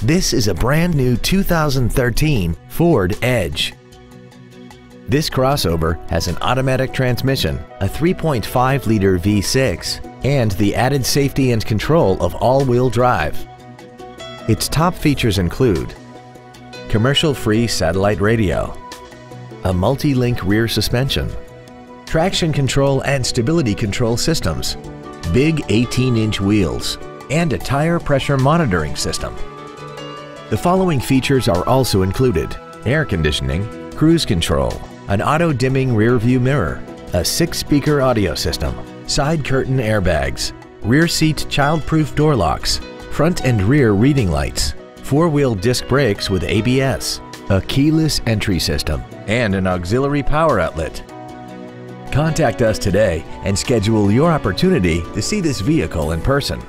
This is a brand new 2013 Ford Edge. This crossover has an automatic transmission, a 3.5-liter V6, and the added safety and control of all-wheel drive. Its top features include commercial-free satellite radio, a multi-link rear suspension, traction control and stability control systems, big 18-inch wheels, and a tire pressure monitoring system. The following features are also included: air conditioning, cruise control, an auto-dimming rear-view mirror, a 6-speaker audio system, side curtain airbags, rear seat child-proof door locks, front and rear reading lights, 4-wheel disc brakes with ABS, a keyless entry system, and an auxiliary power outlet. Contact us today and schedule your opportunity to see this vehicle in person.